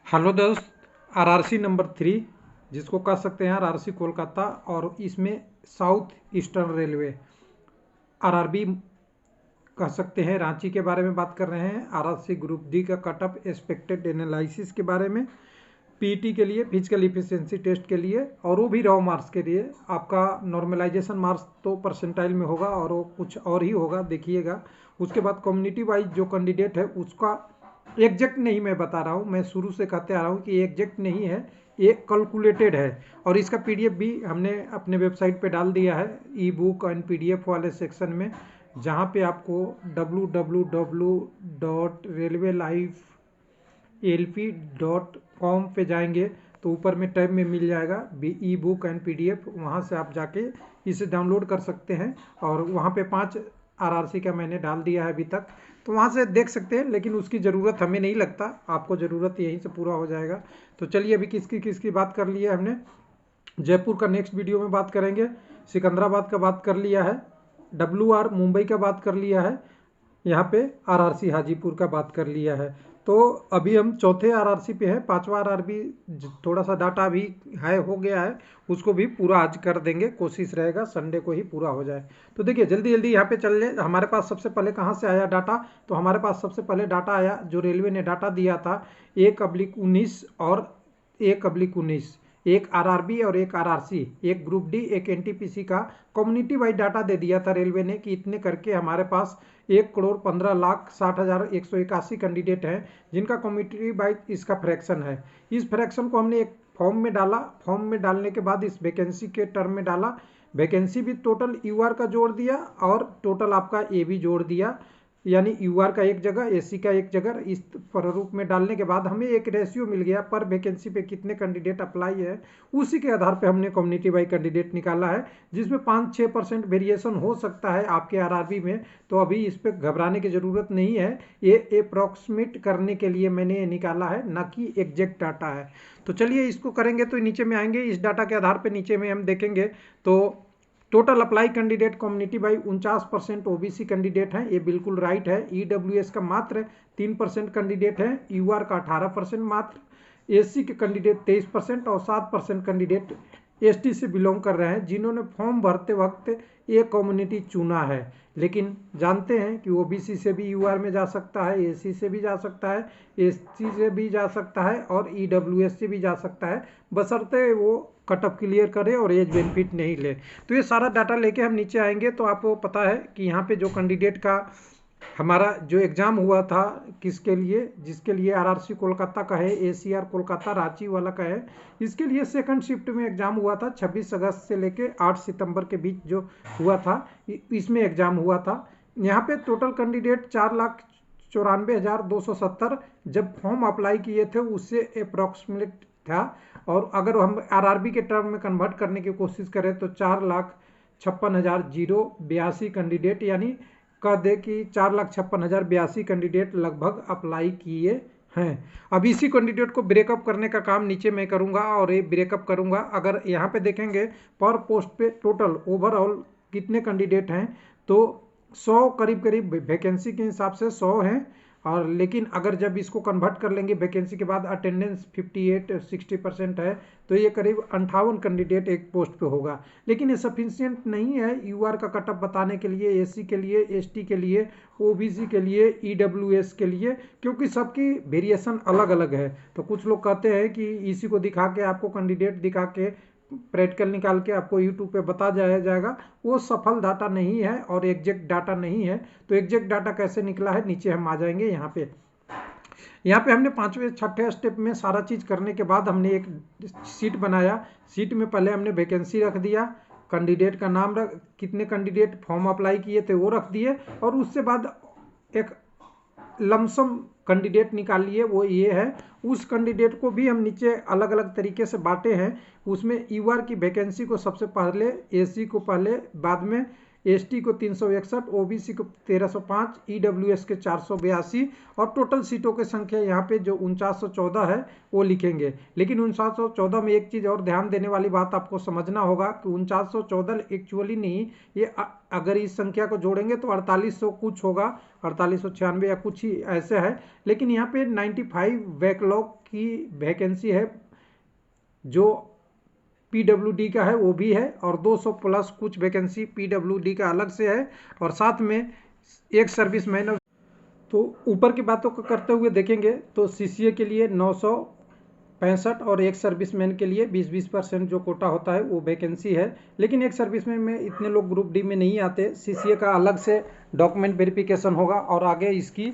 Hello दोस्त, RRC number 3 जिसको कह सकते हैं आरआरसी कोलकाता, और इसमें साउथ ईस्टर्न रेलवे आरआरबी कह सकते हैं रांची के बारे में बात कर रहे हैं। आरआरसी ग्रुप डी का कटअप एक्सपेक्टेड एनालिसिस के बारे में, पीटी के लिए फिजिकल इफिशिएंसी टेस्ट के लिए, और वो भी रॉ मार्क्स के लिए। आपका नॉर्मलाइजेशन मार्क्स तो परसेंटाइल में होगा और वो कुछ और ही होगा, देखिएगा। उसके बाद कम्युनिटी वाइज जो कैंडिडेट है उसका एग्जैक्ट नहीं मैं बता रहा हूँ, मैं शुरू से कहते आ रहा हूँ कि एग्जैक्ट नहीं है, ये कैलकुलेटेड है। और इसका पीडीएफ भी हमने अपने वेबसाइट पे डाल दिया है, ई बुक एंड पीडीएफ वाले सेक्शन में, जहाँ पे आपको www.railwaylifelp.com पे जाएंगे तो ऊपर में टैब में मिल जाएगा ई बुक एंड पीडीएफ, वहाँ से आप जाके इसे डाउनलोड कर सकते हैं। और वहाँ पे 5 आरआरसी का मैंने डाल दिया है अभी तक, तो वहाँ से देख सकते हैं, लेकिन उसकी ज़रूरत हमें नहीं लगता, आपको ज़रूरत यहीं से पूरा हो जाएगा। तो चलिए, अभी किसकी किसकी बात कर लिया है हमने। जयपुर का नेक्स्ट वीडियो में बात करेंगे, सिकंदराबाद का बात कर लिया है, WR मुंबई का बात कर लिया है, यहाँ पे आरआरसी हाजीपुर का बात कर लिया है। तो अभी हम चौथे आरआरसी पे हैं। पांचवा आरआरबी थोड़ा सा डाटा भी है, हो गया है, उसको भी पूरा आज कर देंगे, कोशिश रहेगा संडे को ही पूरा हो जाए। तो देखिए जल्दी जल्दी यहाँ पे चल ले। हमारे पास सबसे पहले कहाँ से आया डाटा, तो हमारे पास सबसे पहले डाटा आया जो रेलवे ने डाटा दिया था 1/19 और 1/19, एक आरआरबी और एक आरआरसी, एक ग्रुप डी एक एनटीपीसी का कम्युनिटी वाइज डाटा दे दिया था रेलवे ने कि इतने करके हमारे पास 1,15,60,181 कैंडिडेट हैं जिनका कम्युनिटी वाइज इसका फ्रैक्शन है। इस फ्रैक्शन को हमने एक फॉर्म में डाला, फॉर्म में डालने के बाद इस वैकेंसी के टर्म में डाला, वैकेंसी भी टोटल यूआर का जोड़ दिया और टोटल आपका ए भी जोड़ दिया, यानी यूआर का एक जगह एसी का एक जगह, इस प्रारूप में डालने के बाद हमें एक रेशियो मिल गया पर वैकेंसी पे कितने कैंडिडेट अप्लाई है, उसी के आधार पे हमने कम्युनिटी वाइज कैंडिडेट निकाला है, जिसमें 5-6% वेरिएशन हो सकता है आपके आरआरबी में। तो अभी इस पर घबराने की ज़रूरत नहीं है, ये अप्रॉक्सीमेट करने के लिए मैंने निकाला है, ना कि एग्जैक्ट डाटा है। तो चलिए इसको करेंगे, तो नीचे में आएंगे, इस डाटा के आधार पर नीचे में हम देखेंगे तो total apply candidate community by 49% OBC candidate हैं, ये बिल्कुल राइट है। ईडब्ल्यूएस का मात्र 3% कैंडिडेट है, यूआर का 18% मात्र, एससी के कैंडिडेट 23% और 7% कैंडिडेट एसटी से बिलोंग कर रहे हैं जिन्होंने फॉर्म भरते वक्त ये कम्युनिटी चुना है। लेकिन जानते हैं कि ओबीसी से भी यूआर में जा सकता है, एससी से भी जा सकता है, एसटी से भी जा सकता है और ईडब्ल्यूएस से भी जा सकता है, बशर्ते वो कटअप क्लियर करे और एज बेनिफिट नहीं ले। तो ये सारा डाटा लेके हम नीचे आएंगे तो आपको पता है कि यहाँ पे जो कैंडिडेट का हमारा जो एग्ज़ाम हुआ था, किसके लिए, जिसके लिए आरआरसी कोलकाता का है, एसीआर कोलकाता रांची वाला का है, इसके लिए सेकंड शिफ्ट में एग्ज़ाम हुआ था 26 अगस्त से लेके 8 सितंबर के बीच जो हुआ था, इसमें एग्ज़ाम हुआ था। यहाँ पे टोटल कैंडिडेट 4,94,270 जब फॉर्म अप्लाई किए थे उससे अप्रॉक्सीमेट था, और अगर हम आरआरबी के टर्म में कन्वर्ट करने की कोशिश करें तो 4,56,082 कैंडिडेट, यानी कह दे कि 4,56,082 कैंडिडेट लगभग अप्लाई किए हैं। अब इसी कैंडिडेट को ब्रेकअप करने का काम नीचे मैं करूंगा और ये ब्रेकअप करूंगा। अगर यहाँ पे देखेंगे पर पोस्ट पे टोटल ओवरऑल कितने कैंडिडेट हैं, तो 100 करीब करीब वैकेंसी के हिसाब से 100 हैं, और लेकिन अगर जब इसको कन्वर्ट कर लेंगे वैकेंसी के बाद अटेंडेंस 58-60% है, तो ये करीब 58 कैंडिडेट एक पोस्ट पे होगा। लेकिन ये सफिशियंट नहीं है यूआर का कटअप बताने के लिए, एससी के लिए, एसटी के लिए, ओबीसी के लिए, ईडब्ल्यूएस के लिए, क्योंकि सबकी वेरिएशन अलग अलग है। तो कुछ लोग कहते हैं कि इसी को दिखा के, आपको कैंडिडेट दिखा के प्रैक्टिकल निकाल के आपको यूट्यूब पे बता जाएगा, वो सफल डाटा नहीं है और एग्जैक्ट डाटा नहीं है। तो एग्जैक्ट डाटा कैसे निकला है, नीचे हम आ जाएंगे। यहाँ पे हमने 5वें-6ठे स्टेप में सारा चीज़ करने के बाद हमने एक सीट बनाया। सीट में पहले हमने वैकेंसी रख दिया, कैंडिडेट का नाम रख, कितने कैंडिडेट फॉर्म अप्लाई किए थे वो रख दिए, और उससे बाद एक लमसम कैंडिडेट निकाल लिए, वो ये है। उस कैंडिडेट को भी हम नीचे अलग अलग तरीके से बांटे हैं। उसमें यूआर की वैकेंसी को सबसे पहले, एससी को पहले, बाद में एसटी को 361, ओबीसी को 1305, ईडब्ल्यूएस के 482, और टोटल सीटों की संख्या यहाँ पे जो 4914 है वो लिखेंगे। लेकिन 4914 में एक चीज़ और ध्यान देने वाली बात आपको समझना होगा कि 4914 एक्चुअली नहीं, ये अगर इस संख्या को जोड़ेंगे तो 4800 कुछ होगा, 4896 या कुछ ही ऐसे है। लेकिन यहाँ पे 95 बैकलॉग की वैकेंसी है जो पीडब्ल्यूडी का है वो भी है, और 200 प्लस कुछ वैकेंसी पीडब्ल्यूडी का अलग से है, और साथ में एक सर्विसमैन। तो ऊपर की बातों को करते हुए देखेंगे तो सीसीए के लिए 965 और एक सर्विसमैन के लिए 20% जो कोटा होता है वो वैकेंसी है। लेकिन एक सर्विसमैन में इतने लोग ग्रुप डी में नहीं आते, सीसीए का अलग से डॉक्यूमेंट वेरिफिकेशन होगा और आगे इसकी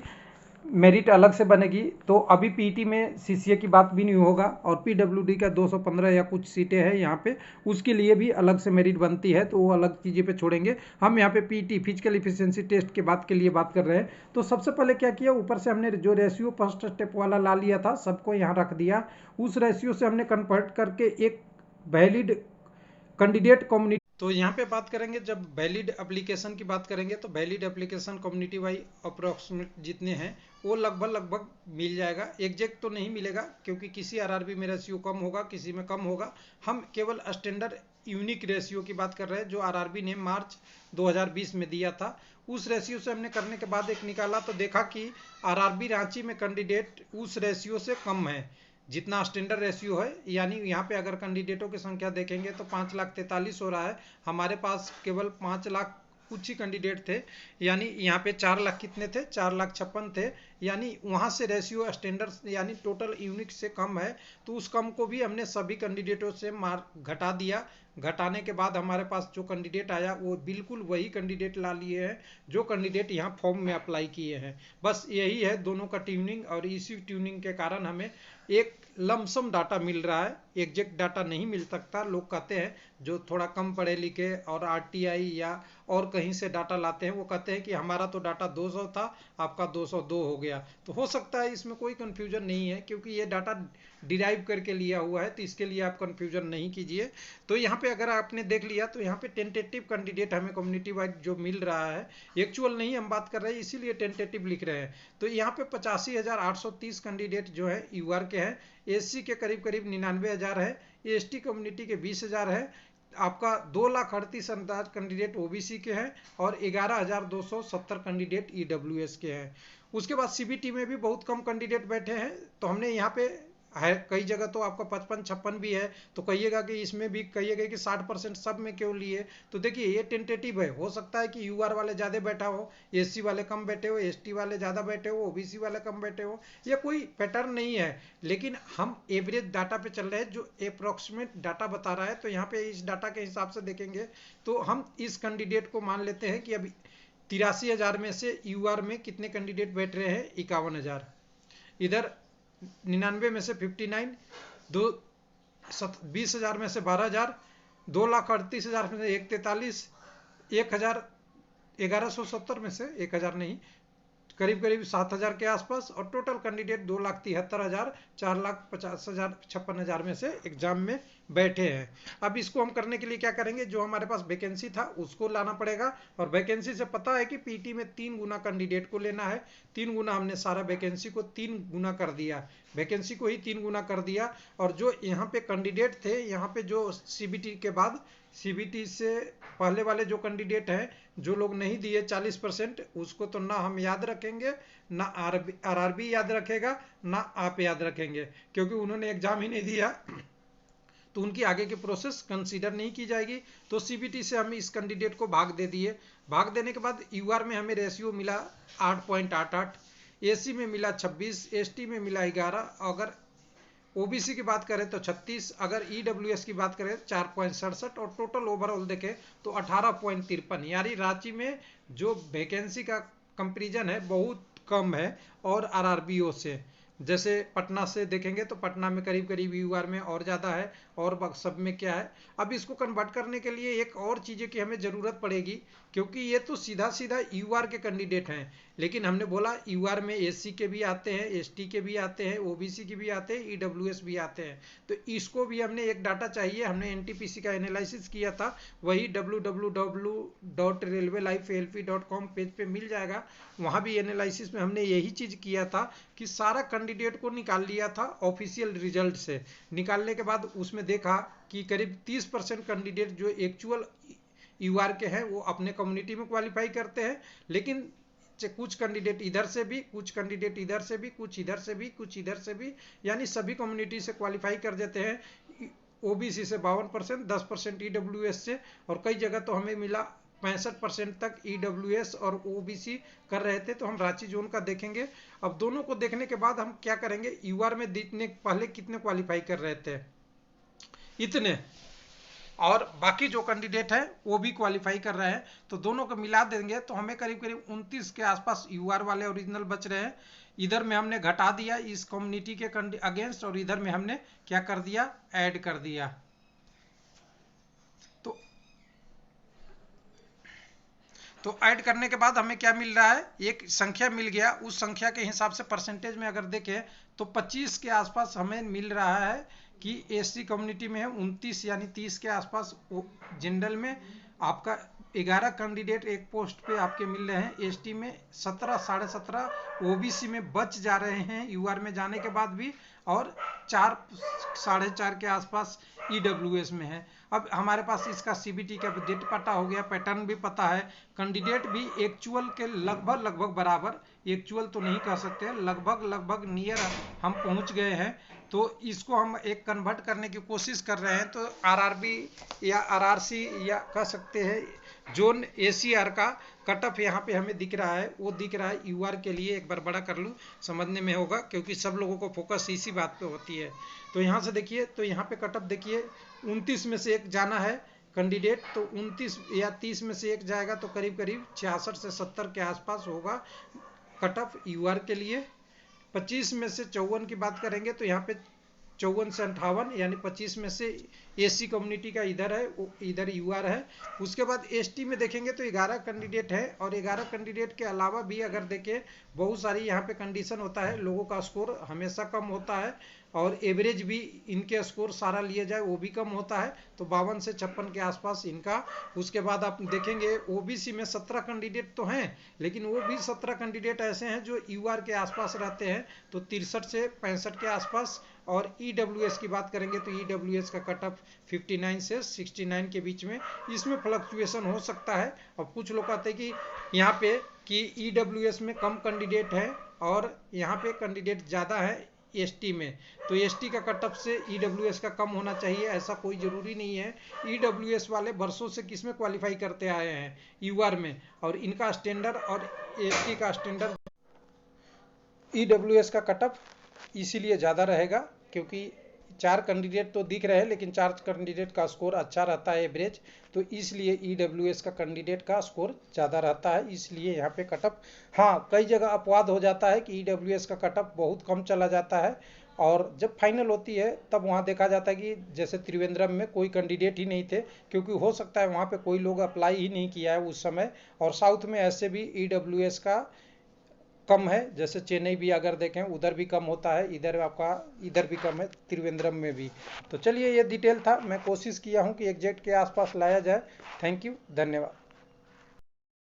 मेरिट अलग से बनेगी। तो अभी पीटी में सीसीए की बात भी नहीं होगा, और पीडब्ल्यूडी का 215 या कुछ सीटें हैं यहाँ पे, उसके लिए भी अलग से मेरिट बनती है, तो वो अलग चीज़ें पे छोड़ेंगे। हम यहाँ पे पीटी फिजिकल इफिशिएंसी टेस्ट के बात के लिए बात कर रहे हैं। तो सबसे पहले क्या किया, ऊपर से हमने जो रेशियो फर्स्ट स्टेप वाला ला लिया था सबको यहाँ रख दिया, उस रेशियो से हमने कन्वर्ट करके एक वैलिड कैंडिडेट कम्युनिटी। तो यहाँ पे बात करेंगे, जब वैलिड एप्लीकेशन की बात करेंगे तो valid application community wise approximate जितने हैं वो लगभग मिल जाएगा। एग्जैक्ट तो नहीं मिलेगा क्योंकि किसी आरआरबी में रेशियो कम होगा, किसी में कम होगा। हम केवल स्टैंडर्ड यूनिक रेशियो की बात कर रहे हैं जो आरआरबी ने मार्च 2020 में दिया था। उस रेशियो से हमने करने के बाद एक निकाला तो देखा कि आरआरबी रांची में कैंडिडेट उस रेशियो से कम है जितना स्टैंडर्ड रेशियो है। यानी यहाँ पे अगर कैंडिडेटों की संख्या देखेंगे तो 5,43,000 हो रहा है, हमारे पास केवल 5 लाख कुछ ही कैंडिडेट थे। यानी यहाँ पे 4 लाख कितने थे, 4,56,000 थे। यानी वहाँ से रेशियो स्टैंडर्ड यानी टोटल यूनिट से कम है। तो उस कम को भी हमने सभी कैंडिडेटों से घटा दिया। घटाने के बाद हमारे पास जो कैंडिडेट आया वो बिल्कुल वही कैंडिडेट ला लिए हैं जो कैंडिडेट यहाँ फॉर्म में अप्लाई किए हैं। बस यही है दोनों का ट्यूनिंग, और इसी ट्यूनिंग के कारण हमें एक लमसम डाटा मिल रहा है, एग्जैक्ट डाटा नहीं मिल सकता। लोग कहते हैं जो थोड़ा कम पढ़े लिखे और आरटीआई या और कहीं से डाटा लाते हैं वो कहते हैं कि हमारा तो डाटा 200 था, आपका 202 हो गया। तो हो सकता है इसमें कोई कन्फ्यूजन नहीं है क्योंकि ये डाटा डिराइव करके लिया हुआ है, तो इसके लिए आप कन्फ्यूजन नहीं कीजिए। तो यहाँ पे अगर आपने देख लिया तो यहाँ पे टेंटेटिव कैंडिडेट हमें कम्युनिटी वाइड जो मिल रहा है, एक्चुअल नहीं हम बात कर रहे हैं इसीलिए टेंटेटिव लिख रहे हैं। तो यहाँ पे 85,830 कैंडिडेट जो है यूआर के हैं, एससी के करीब करीब 99,000 है, एसटी कम्युनिटी के 20,000 है, आपका 2,38,000 कैंडिडेट ओबीसी के हैं, और 11,270 कैंडिडेट ईडब्ल्यूएस के हैं। उसके बाद सीबीटी में भी बहुत कम कैंडिडेट बैठे हैं। तो हमने यहाँ पे है कई जगह तो आपका 55-56 भी है, तो कहिएगा कि इसमें भी कहिएगा कि 60% सब में क्यों लिए। तो देखिए ये टेंटेटिव है, हो सकता है कि यूआर वाले ज़्यादा बैठा हो, एससी वाले कम बैठे हो, एसटी वाले ज़्यादा बैठे हो, ओबीसी वाले कम बैठे हो, ये कोई पैटर्न नहीं है। लेकिन हम एवरेज डाटा पे चल रहे हैं जो अप्रोक्सीमेट डाटा बता रहा है। तो यहाँ पे इस डाटा के हिसाब से देखेंगे तो हम इस कैंडिडेट को मान लेते हैं कि अभी 83,000 में से यूआर में कितने कैंडिडेट बैठ रहे हैं, 51,000। इधर 99 में से 59, 20,000 में से 12,000, 2,38,000 में से 1,43, 1,000, 1,170 में से 1,000 नहीं, करीब करीब 7,000 के आसपास, और टोटल कैंडिडेट 2,73,000, 4,50,000, 56,000 में से एग्जाम में बैठे हैं। अब इसको हम करने के लिए क्या करेंगे, जो हमारे पास वैकेंसी था उसको लाना पड़ेगा, और वैकेंसी से पता है कि पीटी में 3 गुना कैंडिडेट को लेना है। 3 गुना हमने सारा वैकेंसी को 3 गुना कर दिया, वैकेंसी को ही 3 गुना कर दिया। और जो यहाँ पे कैंडिडेट थे, यहाँ पे जो सीबीटी के बाद, सीबीटी से पहले वाले जो कैंडिडेट हैं, जो लोग नहीं दिए 40%, उसको तो ना हम याद रखेंगे, ना आरआरबी याद रखेगा, ना आप याद रखेंगे, क्योंकि उन्होंने एग्जाम ही नहीं दिया, तो उनकी आगे की प्रोसेस कंसीडर नहीं की जाएगी। तो सीबीटी से हम इस कैंडिडेट को भाग दे दिए। भाग देने के बाद यूआर में हमें रेशियो मिला 8.88, एससी में मिला 26, एसटी में मिला 11, अगर ओबीसी की बात करें तो 36, अगर ईडब्ल्यूएस की बात करें 4.67, और टोटल ओवरऑल देखें तो 18.53। यानी रांची में जो वैकेंसी का कंपेरिजन है बहुत कम है, और आरआरबीओ से, जैसे पटना से देखेंगे तो पटना में करीब करीब यूआर में और ज़्यादा है, और सब में क्या है। अब इसको कन्वर्ट करने के लिए एक और चीज़ें की हमें ज़रूरत पड़ेगी, क्योंकि ये तो सीधा सीधा यूआर के कैंडिडेट हैं, लेकिन हमने बोला यूआर में एससी के भी आते हैं, एसटी के भी आते हैं, ओबीसी के भी आते हैं, ईडब्ल्यूएस भी आते हैं। तो इसको भी हमने एक डाटा चाहिए, हमने एनटीपीसी का एनालिसिस किया था, वही www.railwaylifealp.com पेज पे मिल जाएगा। वहाँ भी एनालिसिस में हमने यही चीज़ किया था कि सारा कैंडिडेट को निकाल लिया था ऑफिशियल रिजल्ट से। निकालने के बाद उसमें देखा कि करीब 30% कैंडिडेट जो एक्चुअल यूआर के हैं वो अपने कम्युनिटी में क्वालिफाई करते हैं, लेकिन कुछ कैंडिडेट इधर से भी, कुछ कैंडिडेट इधर से भी, कुछ इधर से भी, कुछ इधर से भी, यानी सभी कम्युनिटी से क्वालिफाई कर देते हैं। ओबीसी से 52%, 10% ईडब्ल्यूएस से, और कई जगह तो हमें मिला 65% तक ईडब्ल्यूएस और ओबीसी कर रहे थे। तो हम रांची जोन का देखेंगे। अब दोनों को देखने के बाद हम क्या करेंगे, यूआर में दिखने पहले कितने क्वालिफाई कर रहे थे, इतने, और बाकी जो कैंडिडेट है वो भी क्वालिफाई कर रहे हैं, तो दोनों को मिला देंगे तो हमें करीब करीब 29 के आसपास यूआर वाले ओरिजिनल बच रहे हैं। इधर में हमने घटा दिया इस कम्युनिटी के अगेंस्ट, और इधर में हमने क्या कर दिया, ऐड कर दिया। तो ऐड करने के बाद हमें क्या मिल रहा है, एक संख्या मिल गया। उस संख्या के हिसाब से परसेंटेज में अगर देखें तो 25 के आसपास हमें मिल रहा है कि एससी कम्युनिटी में है 29, यानी 30 के आसपास। जनरल में आपका 11 कैंडिडेट एक पोस्ट पे आपके मिल रहे हैं, एसटी में 17, 17.5, ओबीसी में बच जा रहे हैं यूआर में जाने के बाद भी, और 4, 4.5 के आसपास ईडब्ल्यूएस में है। अब हमारे पास इसका सीबीटी का डेट पता हो गया, पैटर्न भी पता है, कैंडिडेट भी एक्चुअल के लगभग बराबर, एक्चुअल तो नहीं कह सकते, लगभग नियर हम पहुंच गए हैं। तो इसको हम एक कन्वर्ट करने की कोशिश कर रहे हैं। तो आरआरबी या आरआरसी या कह सकते हैं जोन एसीआर का कट ऑफ यहाँ पे हमें दिख रहा है, वो दिख रहा है यूआर के लिए। एक बार बड़ा कर लूँ, समझने में होगा, क्योंकि सब लोगों को फोकस इसी बात पे होती है। तो यहाँ से देखिए, तो यहाँ पे कट ऑफ देखिए 29 में से एक जाना है कैंडिडेट, तो 29 या 30 में से एक जाएगा, तो करीब करीब 66 से 70 के आसपास होगा कट ऑफ यूआर के लिए। 25 में से 54 की बात करेंगे तो यहाँ पे 54 से 58, यानी 25 में से एससी कम्युनिटी का इधर है, इधर यूआर है। उसके बाद एसटी में देखेंगे तो 11 कैंडिडेट है, और 11 कैंडिडेट के अलावा भी अगर देखें बहुत सारी यहाँ पे कंडीशन होता है, लोगों का स्कोर हमेशा कम होता है, और एवरेज भी इनके स्कोर सारा लिए जाए वो भी कम होता है, तो 52 से 56 के आसपास इनका। उसके बाद आप देखेंगे ओबीसी में 17 कैंडिडेट तो हैं, लेकिन वो भी 17 कैंडिडेट ऐसे हैं जो यूआर के आसपास रहते हैं, तो 63 से 65 के आसपास। और ईडब्ल्यूएस की बात करेंगे तो ईडब्ल्यूएस का कट ऑफ 59 से 69 के बीच में, इसमें फ्लक्चुएशन हो सकता है। अब कुछ लोग कहते हैं कि यहाँ पे कि ईडब्ल्यूएस में कम कैंडिडेट है और यहाँ पे कैंडिडेट ज़्यादा है एसटी में, तो एसटी का कट ऑफ से ईडब्ल्यूएस का कम होना चाहिए, ऐसा कोई ज़रूरी नहीं है। ईडब्ल्यूएस वाले वर्षों से किस में क्वालिफाई करते आए हैं, यूआर में, और इनका स्टैंडर्ड और एसटी का स्टैंडर्ड, ईडब्ल्यूएस का कट ऑफ इसीलिए ज़्यादा रहेगा क्योंकि 4 कैंडिडेट तो दिख रहे हैं, लेकिन 4 कैंडिडेट का स्कोर अच्छा रहता है एवरेज, तो इसलिए ईडब्ल्यूएस का कैंडिडेट का स्कोर ज़्यादा रहता है, इसलिए यहाँ पे कट ऑफ। हाँ, कई जगह अपवाद हो जाता है कि ईडब्ल्यूएस का कट ऑफ बहुत कम चला जाता है, और जब फाइनल होती है तब वहाँ देखा जाता है कि जैसे त्रिवेंद्रम में कोई कैंडिडेट ही नहीं थे, क्योंकि हो सकता है वहाँ पे कोई लोग अप्लाई ही नहीं किया है उस समय, और साउथ में ऐसे भी ईडब्ल्यूएस का कम है, जैसे चेन्नई भी अगर देखें उधर भी कम होता है, इधर आपका इधर भी कम है, त्रिवेंद्रम में भी। तो चलिए, ये डिटेल था, मैं कोशिश किया हूँ कि एग्जैक्ट के आसपास लाया जाए। थैंक यू, धन्यवाद।